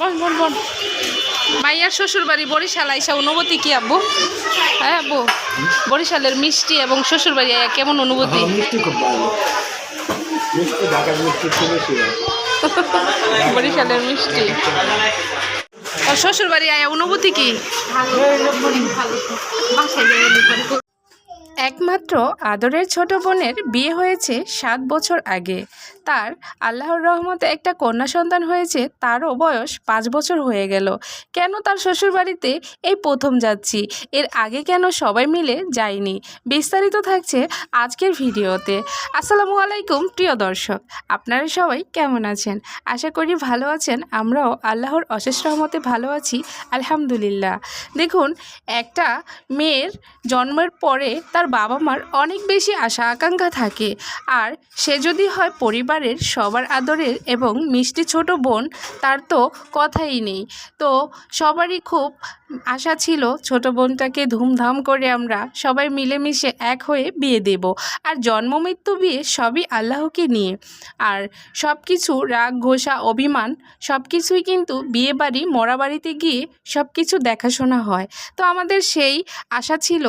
বল বল বল। মাইয়ার শ্বশুর বাড়ি বরিশাল আইসা অনুভূতি কি আব্বু? হ্যাঁ আব্বু, বরিশালের মিষ্টি এবং শ্বশুর বাড়ি আইয়া কেমন অনুভূতি? মিষ্টি খুব ভালো, মিষ্টি ঢাকার মিষ্টি ছিল বরিশালের মিষ্টি। শ্বশুর বাড়ি আয়া অনুভূতি কি? একমাত্র আদরের ছোট বোনের বিয়ে হয়েছে 7 বছর আগে। তার আল্লাহর রহমতে একটা কন্যা সন্তান হয়েছে, তারও বয়স 5 বছর হয়ে গেল। কেন তার শ্বশুরবাড়িতে এই প্রথম যাচ্ছি, এর আগে কেন সবাই মিলে যায়নি, বিস্তারিত থাকছে আজকের ভিডিওতে। আসসালামু আলাইকুম প্রিয় দর্শক, আপনারা সবাই কেমন আছেন? আশা করি ভালো আছেন। আমরাও আল্লাহর অশেষ রহমতে ভালো আছি, আলহামদুলিল্লাহ। দেখুন, একটা মেয়ের জন্মের পরে তার বাবা মার অনেক বেশি আশা আকাঙ্ক্ষা থাকে, আর সে যদি হয় পরিবারের সবার আদরের এবং মিষ্টি ছোট বোন, তার তো কথাই নেই। তো সবারই খুব আশা ছিল ছোট বোনটাকে ধুমধাম করে আমরা সবাই মিলেমিশে এক হয়ে বিয়ে দেব। আর জন্ম মৃত্যু বিয়ে সবই আল্লাহকে নিয়ে, আর সব কিছু রাগ ঘোষা অভিমান সব কিছুই কিন্তু বিয়ে বাড়ি মরা বাড়িতে গিয়ে সব কিছু দেখাশোনা হয়। তো আমাদের সেই আশা ছিল,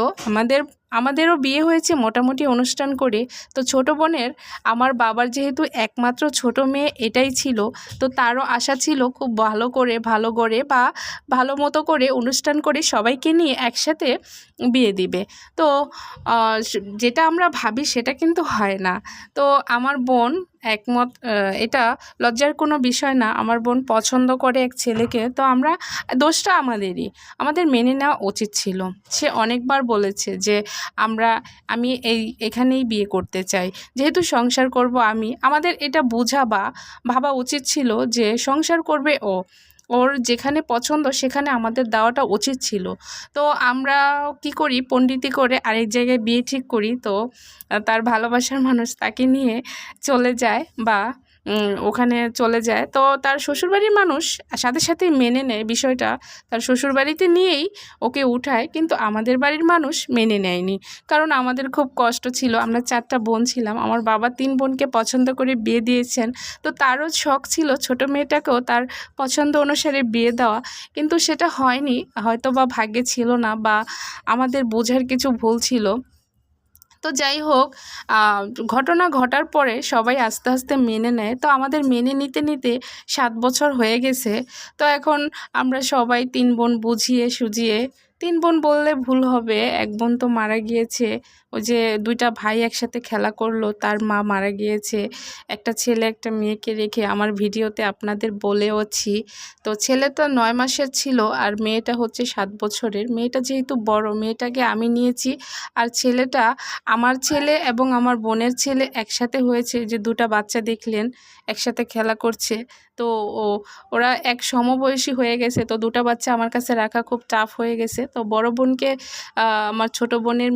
আমাদেরও বিয়ে হয়েছে মোটামুটি অনুষ্ঠান করে। তো ছোট বোনের, আমার বাবার যেহেতু একমাত্র ছোট মেয়ে এটাই ছিল, তো তারও আশা ছিল খুব ভালো করে বা ভালো মতো করে অনুষ্ঠান করে সবাইকে নিয়ে একসাথে বিয়ে দিবে। তো যেটা আমরা ভাবি সেটা কিন্তু হয় না। তো আমার বোন একমত, এটা লজ্জার কোনো বিষয় না। আমার বোন পছন্দ করে এক ছেলেকে, তো আমরা দোষটা আমাদের মেনে নেওয়া উচিত ছিল। সে অনেকবার বলেছে যে আমি এখানেই বিয়ে করতে চাই, যেহেতু সংসার করব আমাদের এটা ভাবা উচিত ছিল যে সংসার করবে ওর যেখানে পছন্দ সেখানে আমাদের দেওয়াটা উচিত ছিল। তো আমরা কি করি, পণ্ডিতি করে আরেক জায়গায় বিয়ে ঠিক করি। তো তার ভালোবাসার মানুষ তাকে নিয়ে চলে যায় বা ওখানে চলে যায়। তো তার শ্বশুরবাড়ির মানুষ সাথে সাথে মেনে নেয় বিষয়টা, তার শ্বশুরবাড়িতে নিয়েই ওকে উঠায়। কিন্তু আমাদের বাড়ির মানুষ মেনে নেয়নি, কারণ আমাদের খুব কষ্ট ছিল। আমরা 4টা বোন ছিলাম, আমার বাবা 3 বোনকে পছন্দ করে বিয়ে দিয়েছেন। তো তারও শখ ছিল ছোট মেয়েটাকেও তার পছন্দ অনুসারে বিয়ে দেওয়া, কিন্তু সেটা হয়নি। হয়তো বা ভাগ্যে ছিল না, বা আমাদের বোঝার কিছু ভুল ছিল। তো যাই হোক, ঘটনা ঘটার পরে সবাই আস্তে আস্তে মেনে নেয়। তো আমাদের মেনে নিতে নিতে 7 বছর হয়ে গেছে। তো এখন আমরা সবাই 3 বোন বুঝিয়ে সুঝিয়ে, 3 বোন বললে ভুল হবে, এক বোন তো মারা গিয়েছে। ওই যে 2টা ভাই একসাথে খেলা করলো, তার মা মারা গিয়েছে। একটা ছেলে একটা মেয়েকে রেখে, আমার ভিডিওতে আপনাদের বলেওছি। তো ছেলেটা 9 মাসের ছিল, আর মেয়েটা হচ্ছে 7 বছরের। মেয়েটা যেহেতু বড়, মেয়েটাকে আমি নিয়েছি। আর ছেলেটা, আমার ছেলে এবং আমার বোনের ছেলে একসাথে হয়েছে, যে 2টা বাচ্চা দেখলেন একসাথে খেলা করছে। তো ওরা এক সমবয়সী হয়ে গেছে। তো 2টা বাচ্চা আমার কাছে রাখা খুব টাফ হয়ে গেছে। তো বড় বোনকে, আমার ছোট বোনের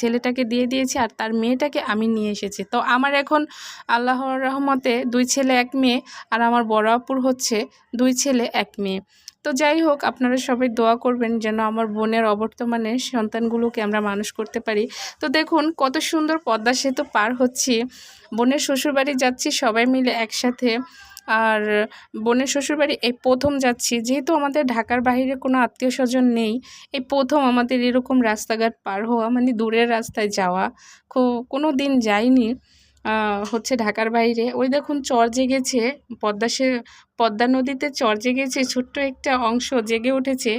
ছেলেটাকে দিয়ে দিয়েছি, আর তার মেয়েটাকে আমি নিয়ে এসেছি। তো আমার এখন আল্লাহর রহমতে 2 ছেলে 1 মেয়ে, আর আমার বড় আপুর হচ্ছে 2 ছেলে 1 মেয়ে। তো যাই হোক, আপনারা সবাই দোয়া করবেন যেন আমার বোনের অবর্তমানে সন্তানগুলোকে আমরা মানুষ করতে পারি। তো দেখুন কত সুন্দর পদ্মা সেতু পার হচ্ছি, বোনের শ্বশুরবাড়ি যাচ্ছি সবাই মিলে একসাথে। আর বোনের শ্বশুরবাড়ি এই প্রথম যাচ্ছি, যেহেতু আমাদের ঢাকার বাইরে কোনো আত্মীয় স্বজন নেই। এই প্রথম আমাদের এরকম রাস্তাঘাট পার হওয়া, মানে দূরের রাস্তায় যাওয়া, কোনো দিন যাইনি হচ্ছে ঢাকার বাইরে। ওই দেখুন চর জেগেছে, পদ্মা নদীতে চর জেগেছে, ছোট্ট একটা অংশ জেগে উঠেছে।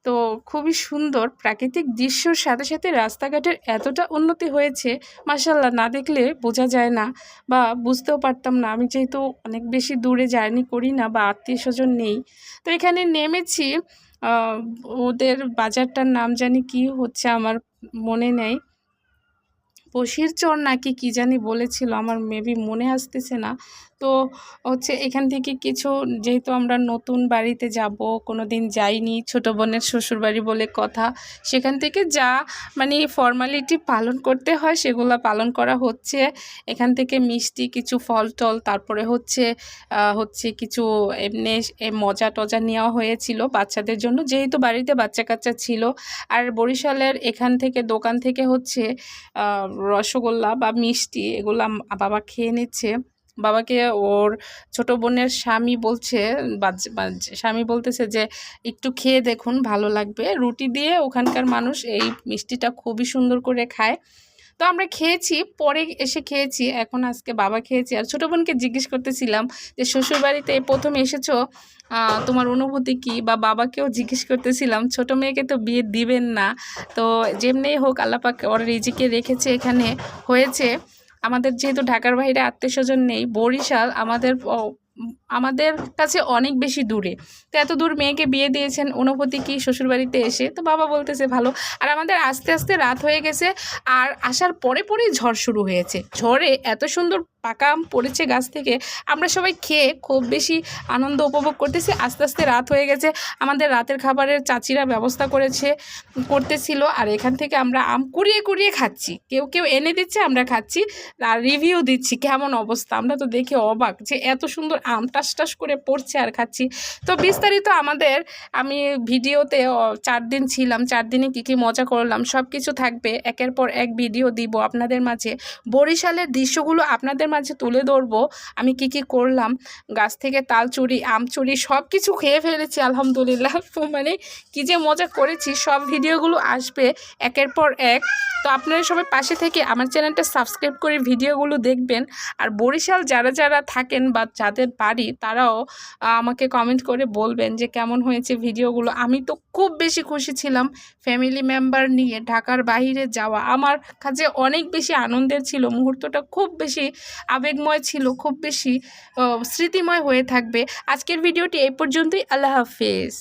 তো খুবই সুন্দর প্রাকৃতিক দৃশ্যর সাথে সাথে রাস্তাঘাটের এতটা উন্নতি হয়েছে, মাশাআল্লাহ, না দেখলে বোঝা যায় না বা বুঝতেও পারতাম না। আমি যেহেতু অনেক বেশি দূরে জার্নি করি না বা আত্মীয় স্বজন নেই। তো এখানে নেমেছি, ওদের বাজারটার নাম জানি কি হচ্ছে, আমার মনে নেই, বসির চর নাকি কি জানি বলেছিল, আমার মেবি মনে আসতেছে না। তো হচ্ছে এখান থেকে কিছু, যেহেতু আমরা নতুন বাড়িতে যাব, কোনো দিন যাইনি, ছোটো বোনের শ্বশুরবাড়ি বলে কথা, সেখান থেকে যা মানে ফর্মালিটি পালন করতে হয় সেগুলো পালন করা হচ্ছে। এখান থেকে মিষ্টি কিছু ফল টল, তারপরে হচ্ছে কিছু এমনি মজা টজা নেওয়া হয়েছিল বাচ্চাদের জন্য, যেহেতু বাড়িতে বাচ্চা কাচ্চা ছিল। আর বরিশালের এখান থেকে দোকান থেকে হচ্ছে রসগোল্লা বা মিষ্টি, এগুলো বাবা খেয়ে নিচ্ছে। বাবাকে ওর ছোট বোনের স্বামী বলছে, স্বামী বলতেছে যে একটু খেয়ে দেখুন, ভালো লাগবে। রুটি দিয়ে ওখানকার মানুষ এই মিষ্টিটা খুবই সুন্দর করে খায়। তো আমরা খেয়েছি, পরে এসে খেয়েছি, এখন আজকে বাবা খেয়েছি। আর ছোটো বোনকে জিজ্ঞেস করতেছিলাম যে শ্বশুরবাড়িতে প্রথম এসেছো, তোমার অনুভূতি কী, বা বাবাকেও জিজ্ঞেস করতেছিলাম। ছোট মেয়েকে তো বিয়ে দিবেন না, তো যেমনিই হোক আল্লাপাক ওর রিজিকে রেখেছে, এখানে হয়েছে। আমাদের যেহেতু ঢাকার বাইরে আত্মীয়স্বজন নেই, বরিশাল আমাদের কাছে অনেক বেশি দূরে, তো এত দূর মেয়েকে বিয়ে দিয়েছেন, অনুভূতি কি শ্বশুরবাড়িতে এসে? তো বাবা বলতেছে ভালো। আর আমাদের আস্তে আস্তে রাত হয়ে গেছে, আর আসার পরে পরেই ঝড় শুরু হয়েছে। ঝড়ে এত সুন্দর পাকা আম পড়েছে গাছ থেকে, আমরা সবাই খেয়ে খুব বেশি আনন্দ উপভোগ করতেছি। আস্তে আস্তে রাত হয়ে গেছে, আমাদের রাতের খাবারের চাচিরা ব্যবস্থা করতেছিল, আর এখান থেকে আমরা আম কুড়িয়ে কুড়িয়ে খাচ্ছি, কেউ কেউ এনে দিচ্ছে, আমরা খাচ্ছি আর রিভিউ দিচ্ছি কেমন অবস্থা। আমরা তো দেখে অবাক যে এত সুন্দর আম টাস টাস করে পড়ছে আর খাচ্ছি। তো বিস্তারিত আমি ভিডিওতে 4 দিন ছিলাম, 4 দিনে কী কী মজা করলাম সব কিছু থাকবে, একের পর এক ভিডিও দিব আপনাদের মাঝে। বরিশালের দৃশ্যগুলো আপনাদের মাঝে তুলে ধরবো, আমি কি কি করলাম। গাছ থেকে তাল চুরি, আম চুরি, সব কিছু খেয়ে ফেলেছি আলহামদুলিল্লাহ। মানে কী যে মজা করেছি, সব ভিডিওগুলো আসবে একের পর এক। তো আপনারা সবাই পাশে থেকে আমার চ্যানেলটা সাবস্ক্রাইব করে ভিডিওগুলো দেখবেন। আর বরিশাল যারা যারা থাকেন বা যাদের বাড়ি, তারাও আমাকে কমেন্ট করে বলবেন যে কেমন হয়েছে ভিডিওগুলো। আমি তো খুব বেশি খুশি ছিলাম ফ্যামিলি মেম্বার নিয়ে ঢাকার বাইরে যাওয়া, আমার কাছে অনেক বেশি আনন্দের ছিল। মুহূর্তটা খুব বেশি আবেগময় ছিল, খুব বেশি স্মৃতিময় হয়ে থাকবে। আজকের ভিডিওটি এই পর্যন্তই। আল্লাহ হাফেজ।